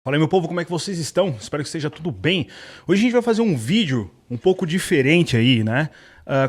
Fala aí, meu povo, como é que vocês estão? Espero que esteja tudo bem. Hoje a gente vai fazer um vídeo um pouco diferente aí, né?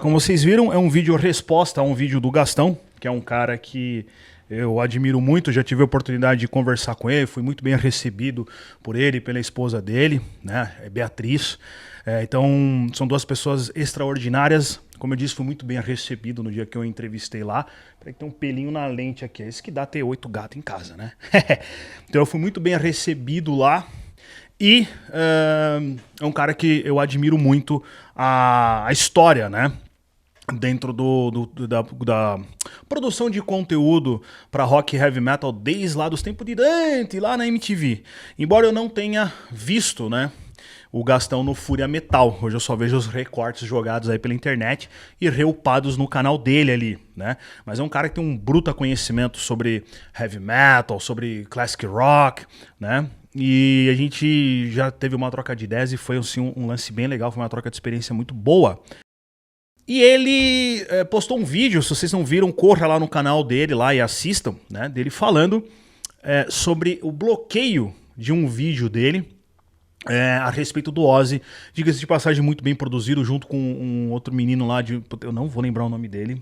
Como vocês viram, é um vídeo resposta a um vídeo do Gastão, que é um cara que eu admiro muito, já tive a oportunidade de conversar com ele, fui muito bem recebido por ele e pela esposa dele, né? É Beatriz. Então, são duas pessoas extraordinárias. Como eu disse, fui muito bem recebido no dia que eu entrevistei lá. Peraí que tem um pelinho na lente aqui. É isso que dá ter 8 gatos em casa, né? Então eu fui muito bem recebido lá. E é um cara que eu admiro muito a história, né? Dentro da produção de conteúdo para rock e heavy metal desde lá dos tempos de Dante, lá na MTV. Embora eu não tenha visto, né, o Gastão no Fúria Metal. Hoje eu só vejo os recortes jogados aí pela internet e reupados no canal dele ali, né? Mas é um cara que tem um bruto conhecimento sobre heavy metal, sobre classic rock, né? E a gente já teve uma troca de ideias e foi assim, um lance bem legal, foi uma troca de experiência muito boa. E ele postou um vídeo, se vocês não viram, corra lá no canal dele lá e assistam, né? Dele falando sobre o bloqueio de um vídeo dele a respeito do Ozzy. Diga-se de passagem, muito bem produzido, junto com um outro menino lá de... Eu não vou lembrar o nome dele.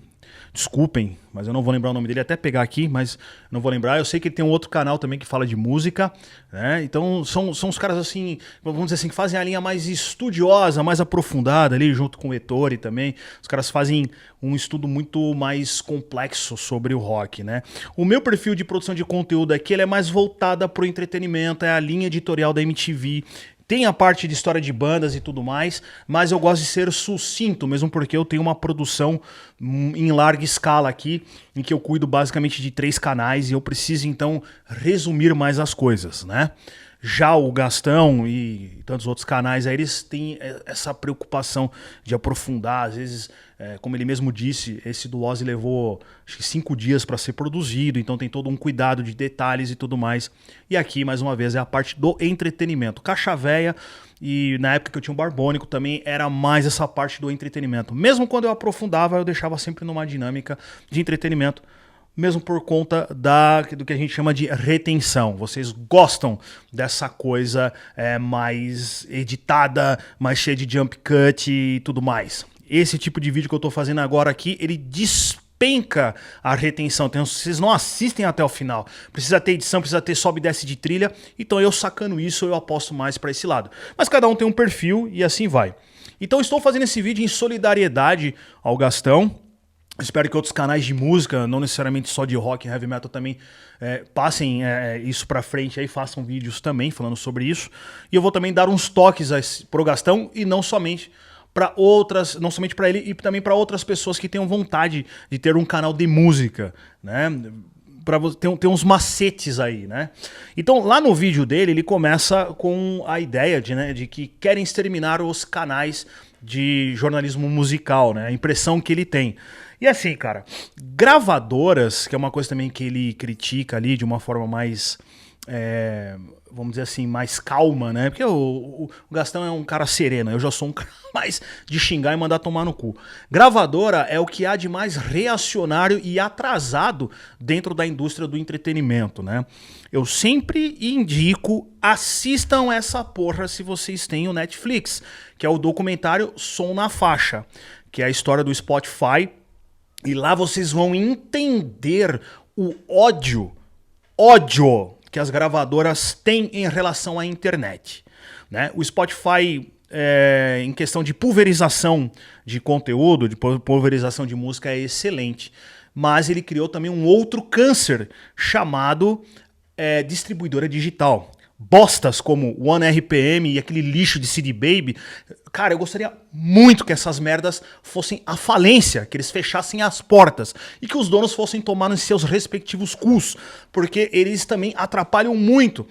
Desculpem, mas eu não vou lembrar o nome dele. Até pegar aqui, mas não vou lembrar. Eu sei que ele tem um outro canal também que fala de música, né? Então são os caras assim, vamos dizer assim, que fazem a linha mais estudiosa, mais aprofundada ali, junto com o Ettore também. Os caras fazem um estudo muito mais complexo sobre o rock, né? O meu perfil de produção de conteúdo aqui ele é mais voltada para o entretenimento, é a linha editorial da MTV. Tem a parte de história de bandas e tudo mais, mas eu gosto de ser sucinto, mesmo porque eu tenho uma produção em larga escala aqui, em que eu cuido basicamente de 3 canais e eu preciso então resumir mais as coisas, né? Já o Gastão e tantos outros canais, aí eles têm essa preocupação de aprofundar, às vezes, como ele mesmo disse, esse do Ozzy levou acho que 5 dias para ser produzido, então tem todo um cuidado de detalhes e tudo mais. E aqui, mais uma vez, é a parte do entretenimento. Caixa Véia, e na época que eu tinha um Barbônico também era mais essa parte do entretenimento. Mesmo quando eu aprofundava, eu deixava sempre numa dinâmica de entretenimento, mesmo por conta do que a gente chama de retenção. Vocês gostam dessa coisa mais editada, mais cheia de jump cut e tudo mais. Esse tipo de vídeo que eu tô fazendo agora aqui, ele despenca a retenção. Então, vocês não assistem até o final. Precisa ter edição, precisa ter sobe e desce de trilha. Então eu sacando isso, eu aposto mais para esse lado. Mas cada um tem um perfil e assim vai. Então estou fazendo esse vídeo em solidariedade ao Gastão. Espero que outros canais de música, não necessariamente só de rock e heavy metal também, passem isso pra frente aí, façam vídeos também falando sobre isso. E eu vou também dar uns toques pro Gastão e não somente para outras, não somente para ele e também para outras pessoas que tenham vontade de ter um canal de música, né? Para ter uns macetes aí, né? Então, lá no vídeo dele, ele começa com a ideia de que querem exterminar os canais de jornalismo musical, né? A impressão que ele tem. E assim, cara, gravadoras, que é uma coisa também que ele critica ali de uma forma mais, vamos dizer assim, mais calma, né? Porque o Gastão é um cara sereno, eu já sou um cara mais de xingar e mandar tomar no cu. Gravadora é o que há de mais reacionário e atrasado dentro da indústria do entretenimento, né? Eu sempre indico, assistam essa porra se vocês têm o Netflix, que é o documentário Som na Faixa, que é a história do Spotify. E lá vocês vão entender o ódio que as gravadoras têm em relação à internet, né? O Spotify, em questão de pulverização de conteúdo, de pulverização de música, é excelente. Mas ele criou também um outro câncer chamado distribuidora digital. Bostas como OneRPM e aquele lixo de CD Baby. Cara, eu gostaria muito que essas merdas fossem à falência, que eles fechassem as portas e que os donos fossem tomar nos seus respectivos cus, porque eles também atrapalham muito.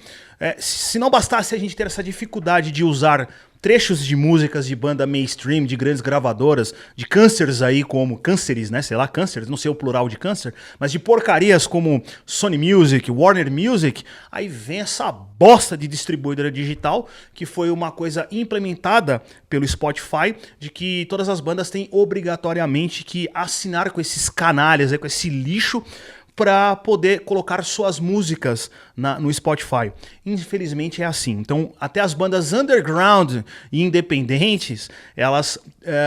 Se não bastasse a gente ter essa dificuldade de usar trechos de músicas de banda mainstream, de grandes gravadoras, de cânceres aí como... Cânceres, né? Sei lá, cânceres, não sei o plural de câncer, mas de porcarias como Sony Music, Warner Music, aí vem essa bosta de distribuidora digital, que foi uma coisa implementada pelo Spotify, de que todas as bandas têm obrigatoriamente que assinar com esses canalhas, com esse lixo, para poder colocar suas músicas no Spotify. Infelizmente é assim. Então, até as bandas underground e independentes, elas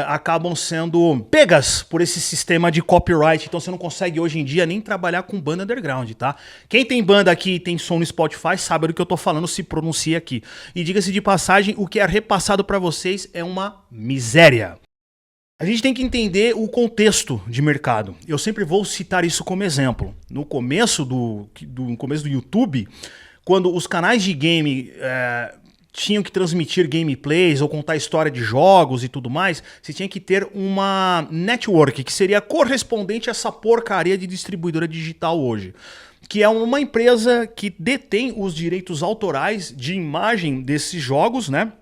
acabam sendo pegas por esse sistema de copyright. Então, você não consegue hoje em dia nem trabalhar com banda underground, tá? Quem tem banda aqui e tem som no Spotify sabe do que eu tô falando, se pronuncia aqui. E diga-se de passagem, o que é repassado para vocês é uma miséria. A gente tem que entender o contexto de mercado. Eu sempre vou citar isso como exemplo. No começo do YouTube, quando os canais de game tinham que transmitir gameplays ou contar história de jogos e tudo mais, você tinha que ter uma network, que seria correspondente a essa porcaria de distribuidora digital hoje. Que é uma empresa que detém os direitos autorais de imagem desses jogos, né?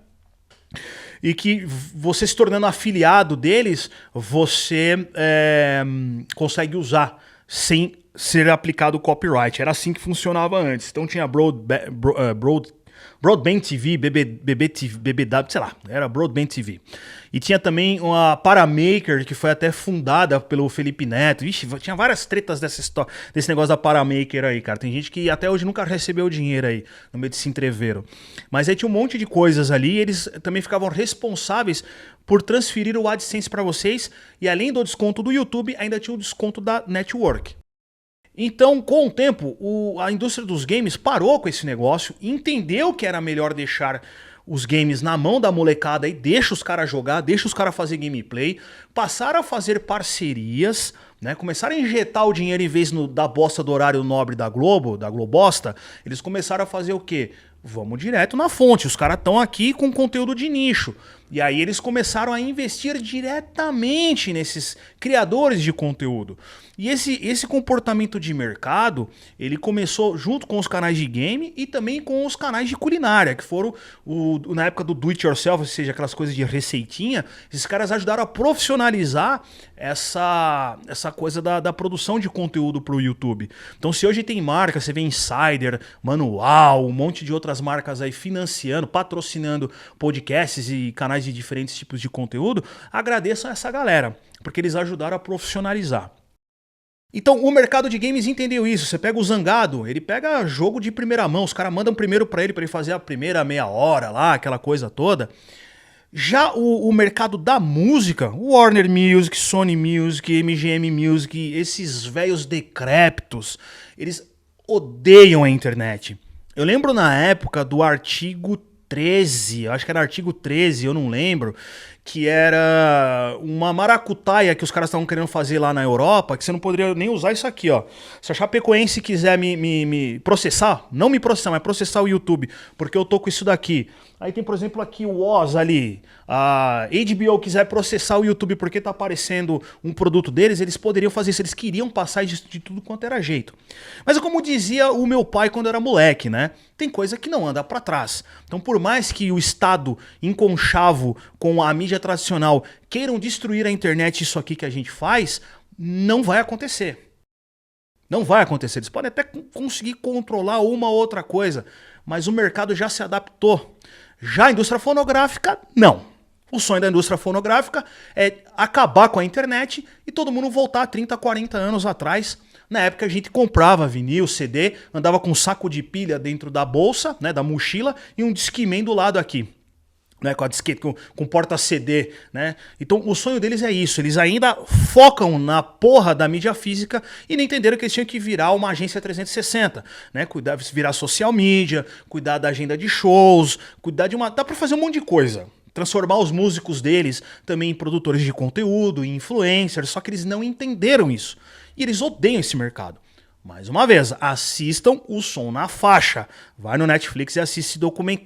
E que você se tornando afiliado deles, você consegue usar sem ser aplicado o copyright. Era assim que funcionava antes. Então tinha Broadband TV, BBW, sei lá, era Broadband TV. E tinha também uma Paramaker, que foi até fundada pelo Felipe Neto. Ixi, tinha várias tretas desse negócio da Paramaker aí, cara. Tem gente que até hoje nunca recebeu dinheiro aí, no meio desse entreveiro. Mas aí tinha um monte de coisas ali, e eles também ficavam responsáveis por transferir o AdSense para vocês. E além do desconto do YouTube, ainda tinha o desconto da network. Então, com o tempo, a indústria dos games parou com esse negócio, entendeu que era melhor deixar os games na mão da molecada e deixa os caras jogar, deixa os caras fazer gameplay, passaram a fazer parcerias, né? Começaram a injetar o dinheiro em vez da bosta do horário nobre da Globo, da Globosta, eles começaram a fazer o quê? Vamos direto na fonte, os caras estão aqui com conteúdo de nicho. E aí eles começaram a investir diretamente nesses criadores de conteúdo. E esse comportamento de mercado, ele começou junto com os canais de game e também com os canais de culinária, que foram, na época do do it yourself, ou seja, aquelas coisas de receitinha, esses caras ajudaram a profissionalizar essa coisa da produção de conteúdo para o YouTube. Então se hoje tem marca, você vê Insider, Manual, um monte de outras marcas aí financiando, patrocinando podcasts e canais de diferentes tipos de conteúdo, agradeço a essa galera, porque eles ajudaram a profissionalizar. Então o mercado de games entendeu isso. Você pega o Zangado, ele pega jogo de primeira mão, os caras mandam primeiro para ele fazer a primeira meia hora lá, aquela coisa toda. Já o mercado da música, Warner Music, Sony Music, MGM Music, esses velhos decrépitos, eles odeiam a internet. Eu lembro na época do artigo 13, acho que era artigo 13, eu não lembro, que era uma maracutaia que os caras estavam querendo fazer lá na Europa, que você não poderia nem usar isso aqui, ó. Se a Chapecoense quiser me processar, não me processar, mas processar o YouTube, porque eu tô com isso daqui. Aí tem, por exemplo, aqui o Oz ali, a HBO quiser processar o YouTube porque tá aparecendo um produto deles, eles poderiam fazer isso, eles queriam passar de tudo quanto era jeito. Mas é como dizia o meu pai quando era moleque, né? Tem coisa que não anda pra trás. Então por mais que o Estado inconchavo com a mídia tradicional queiram destruir a internet, isso aqui que a gente faz, não vai acontecer. Não vai acontecer. Eles podem até conseguir controlar uma ou outra coisa, mas o mercado já se adaptou. Já a indústria fonográfica, não. O sonho da indústria fonográfica é acabar com a internet e todo mundo voltar 30, 40 anos atrás. Na época a gente comprava vinil, CD, andava com um saco de pilha dentro da bolsa, né, da mochila, e um Discman do lado aqui. Né, com a disquete, com porta CD, né? Então o sonho deles é isso, eles ainda focam na porra da mídia física e não entenderam que eles tinham que virar uma agência 360, né? Virar social media, cuidar da agenda de shows, cuidar de uma... Dá pra fazer um monte de coisa. Transformar os músicos deles também em produtores de conteúdo, em influencers, só que eles não entenderam isso. E eles odeiam esse mercado. Mais uma vez, assistam O Som na Faixa. Vai no Netflix e assiste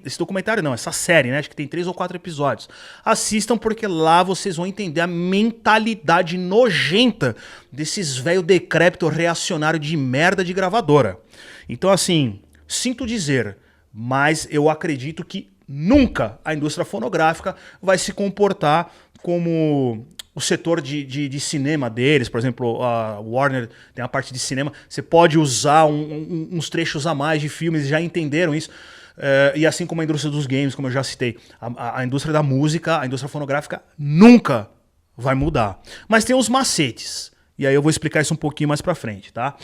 esse documentário, não, essa série, né? Acho que tem 3 ou 4 episódios. Assistam porque lá vocês vão entender a mentalidade nojenta desses velho decrépito reacionário de merda de gravadora. Então assim, sinto dizer, mas eu acredito que nunca a indústria fonográfica vai se comportar como... o setor de cinema deles, por exemplo, a Warner tem a parte de cinema, você pode usar uns trechos a mais de filmes, já entenderam isso. E assim como a indústria dos games, como eu já citei, a indústria da música, a indústria fonográfica nunca vai mudar. Mas tem os macetes, e aí eu vou explicar isso um pouquinho mais pra frente, tá?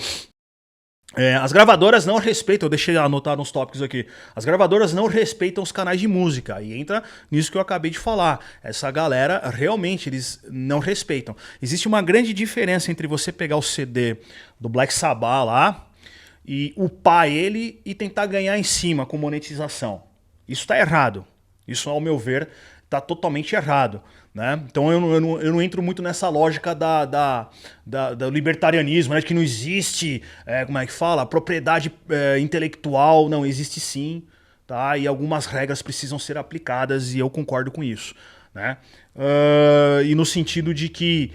As gravadoras não respeitam, eu deixei anotar nos tópicos aqui, as gravadoras não respeitam os canais de música, e entra nisso que eu acabei de falar. Essa galera, realmente, eles não respeitam. Existe uma grande diferença entre você pegar o CD do Black Sabbath lá, e upar ele e tentar ganhar em cima com monetização. Isso está errado. Isso, ao meu ver, está totalmente errado. Né? Então eu não entro muito nessa lógica do libertarianismo, né? De que não existe, como é que fala, propriedade intelectual. Não, existe sim, tá? E algumas regras precisam ser aplicadas e eu concordo com isso. Né? E no sentido de que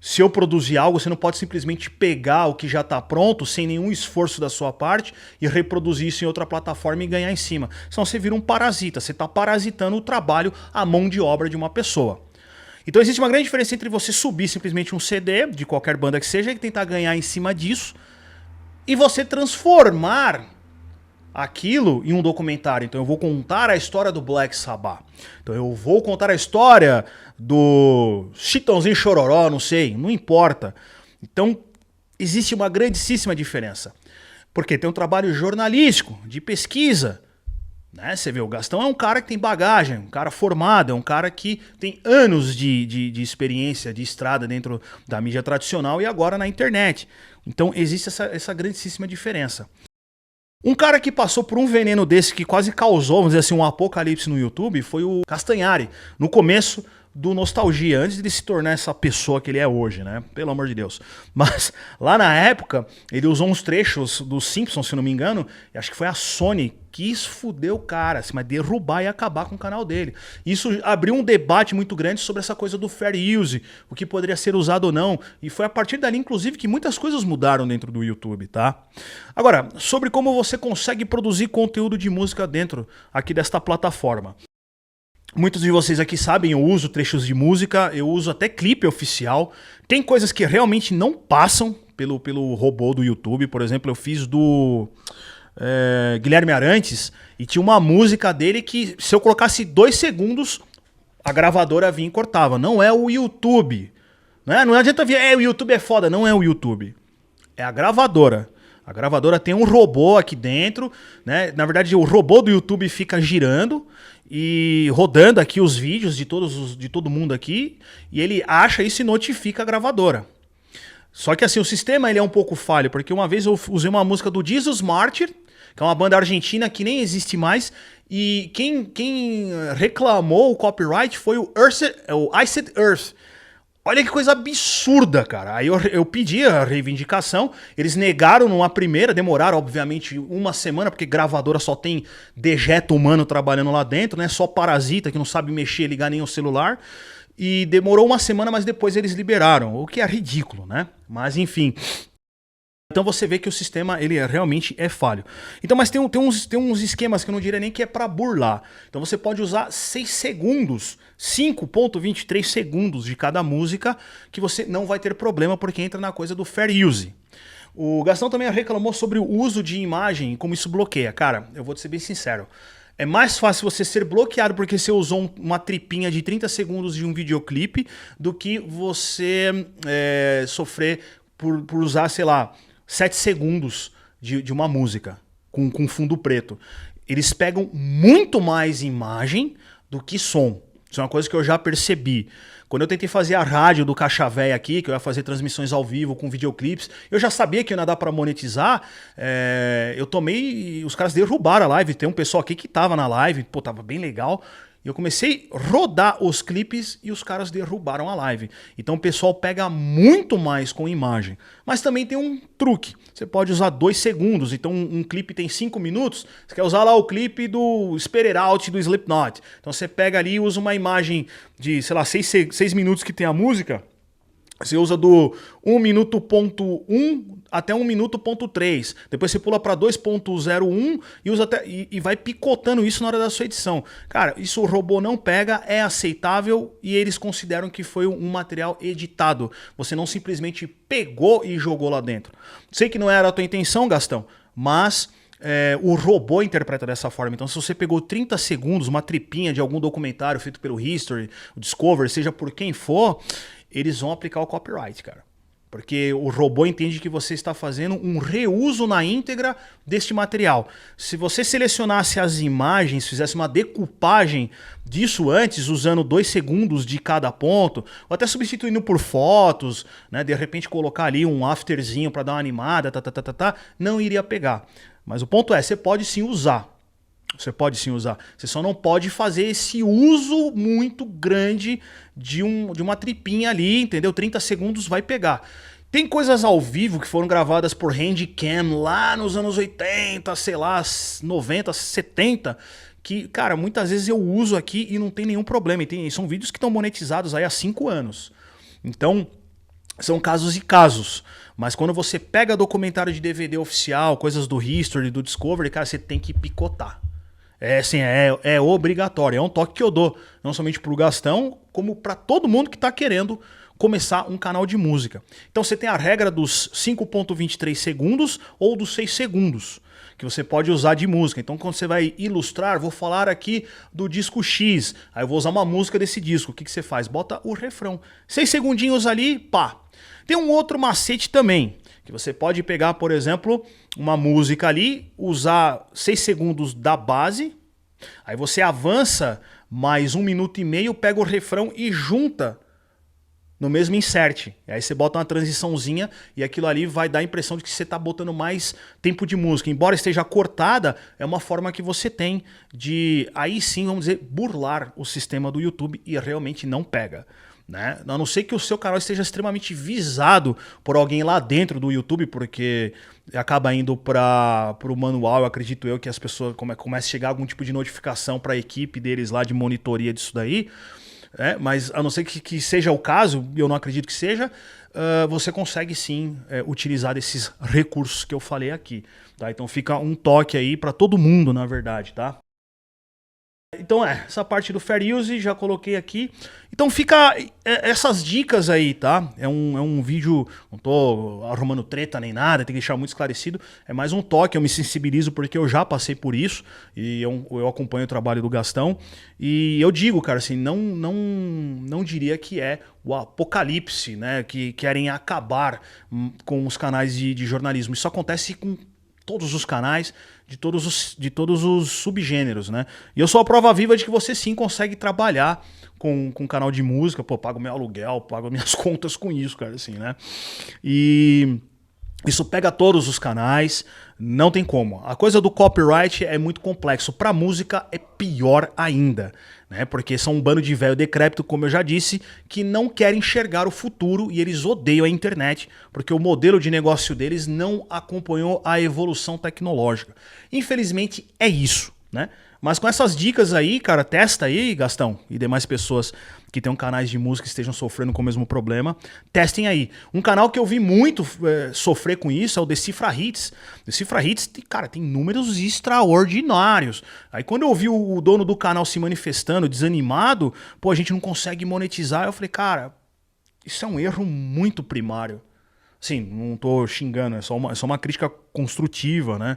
se eu produzir algo, você não pode simplesmente pegar o que já está pronto, sem nenhum esforço da sua parte, e reproduzir isso em outra plataforma e ganhar em cima. Senão você vira um parasita, você está parasitando o trabalho, a mão de obra de uma pessoa. Então existe uma grande diferença entre você subir simplesmente um CD, de qualquer banda que seja, e tentar ganhar em cima disso, e você transformar aquilo em um documentário. Então eu vou contar a história do Black Sabbath. Então eu vou contar a história do Chitãozinho Chororó, não sei, não importa. Então existe uma grandíssima diferença. Porque tem um trabalho jornalístico, de pesquisa. Né? Você vê, o Gastão é um cara que tem bagagem, um cara formado, é um cara que tem anos de experiência, de estrada dentro da mídia tradicional e agora na internet. Então existe essa grandíssima diferença. Um cara que passou por um veneno desse que quase causou, vamos dizer assim, um apocalipse no YouTube foi o Castanhari, no começo do Nostalgia, antes de se tornar essa pessoa que ele é hoje, né? Pelo amor de Deus. Mas lá na época, ele usou uns trechos dos Simpsons, se não me engano, e acho que foi a Sony que quis fuder o cara, assim, mas derrubar e acabar com o canal dele. Isso abriu um debate muito grande sobre essa coisa do fair use, o que poderia ser usado ou não, e foi a partir dali, inclusive, que muitas coisas mudaram dentro do YouTube, tá? Agora, sobre como você consegue produzir conteúdo de música dentro aqui desta plataforma. Muitos de vocês aqui sabem, eu uso trechos de música, eu uso até clipe oficial. Tem coisas que realmente não passam pelo robô do YouTube. Por exemplo, eu fiz do Guilherme Arantes e tinha uma música dele que se eu colocasse 2 segundos, a gravadora vinha e cortava. Não é o YouTube. Né? Não adianta vir, o YouTube é foda. Não é o YouTube. É a gravadora. A gravadora tem um robô aqui dentro, né? Na verdade, o robô do YouTube fica girando e rodando aqui os vídeos de todo mundo aqui, e ele acha isso e notifica a gravadora. Só que assim, o sistema ele é um pouco falho, porque uma vez eu usei uma música do Jesus Martyr, que é uma banda argentina que nem existe mais, e quem reclamou o copyright foi o Iced Earth. Olha que coisa absurda, cara. Aí eu pedi a reivindicação, eles negaram numa primeira, demoraram obviamente uma semana, porque gravadora só tem dejeto humano trabalhando lá dentro, né? Só parasita que não sabe mexer, ligar nem o celular. E demorou uma semana, mas depois eles liberaram, o que é ridículo, né? Mas enfim... Então você vê que o sistema ele realmente é falho. Então, mas tem uns esquemas que eu não diria nem que é para burlar. Então você pode usar 6 segundos, 5,23 segundos de cada música, que você não vai ter problema porque entra na coisa do fair use. O Gastão também reclamou sobre o uso de imagem e como isso bloqueia. Cara, eu vou te ser bem sincero. É mais fácil você ser bloqueado porque você usou uma tripinha de 30 segundos de um videoclipe do que você sofrer por usar, sei lá, 7 segundos de uma música com fundo preto. Eles pegam muito mais imagem do que som. Isso é uma coisa que eu já percebi. Quando eu tentei fazer a rádio do Caixa Véia aqui, que eu ia fazer transmissões ao vivo com videoclipes, eu já sabia que ia dar para monetizar. Eu tomei... Os caras derrubaram a live. Tem um pessoal aqui que tava na live. Pô, tava bem legal. E eu comecei a rodar os clipes e os caras derrubaram a live. Então o pessoal pega muito mais com imagem. Mas também tem um truque. Você pode usar 2 segundos. Então um clipe tem 5 minutos. Você quer usar lá o clipe do Spirit Out do Slipknot. Então você pega ali e usa uma imagem de, sei lá, 6 minutos que tem a música. Você usa do 1 minuto ponto 1 até 1 minuto ponto 3. Depois você pula para 2.01 e usa e vai picotando isso na hora da sua edição. Cara, isso o robô não pega, é aceitável e eles consideram que foi um material editado. Você não simplesmente pegou e jogou lá dentro. Sei que não era a tua intenção, Gastão, mas... o robô interpreta dessa forma. Então se você pegou 30 segundos, uma tripinha de algum documentário feito pelo History, o Discovery, seja por quem for, eles vão aplicar o copyright, cara. Porque o robô entende que você está fazendo um reuso na íntegra deste material. Se você selecionasse as imagens, fizesse uma decupagem disso antes, usando 2 segundos de cada ponto, ou até substituindo por fotos, né, de repente colocar ali um afterzinho para dar uma animada, não iria pegar. Mas o ponto é, você pode sim usar. Você pode sim usar. Você só não pode fazer esse uso muito grande de uma tripinha ali, entendeu? 30 segundos vai pegar. Tem coisas ao vivo que foram gravadas por Handicam lá nos anos 80, sei lá, 90, 70, que, cara, muitas vezes eu uso aqui e não tem nenhum problema. E são vídeos que estão monetizados aí há 5 anos. Então, são casos e casos. Mas quando você pega documentário de DVD oficial, coisas do History, do Discovery, cara, você tem que picotar. É assim, é obrigatório, é um toque que eu dou, não somente pro Gastão, como para todo mundo que está querendo começar um canal de música. Então você tem a regra dos 5.23 segundos ou dos 6 segundos, que você pode usar de música. Então quando você vai ilustrar, vou falar aqui do disco X, aí eu vou usar uma música desse disco, o que você faz? Bota o refrão. 6 segundinhos ali, pá. Tem um outro macete também, que você pode pegar, por exemplo, uma música ali, usar 6 segundos da base, aí você avança mais 1 minuto e meio, pega o refrão e junta no mesmo insert. E aí você bota uma transiçãozinha e aquilo ali vai dar a impressão de que você está botando mais tempo de música. Embora esteja cortada, é uma forma que você tem de, aí sim, vamos dizer, burlar o sistema do YouTube e realmente não pega. Né? A não ser que o seu canal esteja extremamente visado por alguém lá dentro do YouTube, porque acaba indo para o manual, acredito eu, que as pessoas começam a chegar algum tipo de notificação para a equipe deles lá de monitoria disso daí. Mas a não ser que seja o caso, e eu não acredito que seja, você consegue sim utilizar esses recursos que eu falei aqui. Tá? Então fica um toque aí para todo mundo, na verdade, tá? Então essa parte do Fair Use já coloquei aqui. Então fica essas dicas aí, tá? É um vídeo, não tô arrumando treta nem nada, tem que deixar muito esclarecido. É mais um toque, eu me sensibilizo porque eu já passei por isso e eu acompanho o trabalho do Gastão. E eu digo, cara, assim, não diria que é o apocalipse, né? Que querem acabar com os canais de jornalismo. Isso acontece com todos os canais, de todos os subgêneros, né? E eu sou a prova viva de que você sim consegue trabalhar com canal de música, pô, pago meu aluguel, pago minhas contas com isso, cara, assim, né? E isso pega todos os canais, não tem como. A coisa do copyright é muito complexo. Para música é pior ainda, né? Porque são um bando de velho decrépito, como eu já disse, que não querem enxergar o futuro e eles odeiam a internet, porque o modelo de negócio deles não acompanhou a evolução tecnológica. Infelizmente é isso, né? Mas com essas dicas aí, cara, testa aí, Gastão, e demais pessoas que tenham canais de música que estejam sofrendo com o mesmo problema, testem aí. Um canal que eu vi muito sofrer com isso é o Decifra Hits. Decifra Hits, cara, tem números extraordinários. Aí quando eu vi o dono do canal se manifestando, desanimado, pô, a gente não consegue monetizar, eu falei, cara, isso é um erro muito primário. Sim, não tô xingando, é só uma crítica construtiva, né?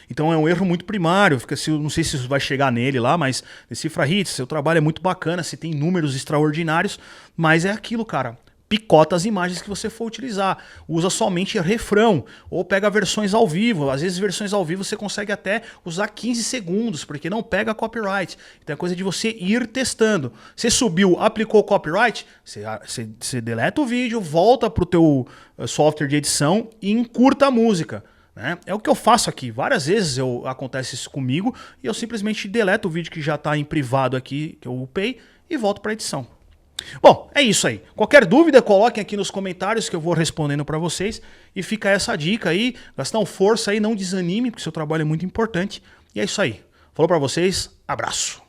Então é um erro muito primário, não sei se isso vai chegar nele lá, mas Decifra Hits, seu trabalho é muito bacana, você tem números extraordinários, mas é aquilo, cara. Picota as imagens que você for utilizar. Usa somente refrão. Ou pega versões ao vivo. Às vezes versões ao vivo você consegue até usar 15 segundos, porque não pega copyright. Então é coisa de você ir testando. Você subiu, aplicou copyright, você deleta o vídeo, volta para o teu software de edição e encurta a música. Né? É o que eu faço aqui. Várias vezes acontece isso comigo e eu simplesmente deleto o vídeo que já está em privado aqui, que eu upei, e volto para a edição. Bom, é isso aí. Qualquer dúvida, coloquem aqui nos comentários que eu vou respondendo para vocês. E fica essa dica aí. Gastão, força aí, não desanime, porque seu trabalho é muito importante. E é isso aí. Falou para vocês, abraço.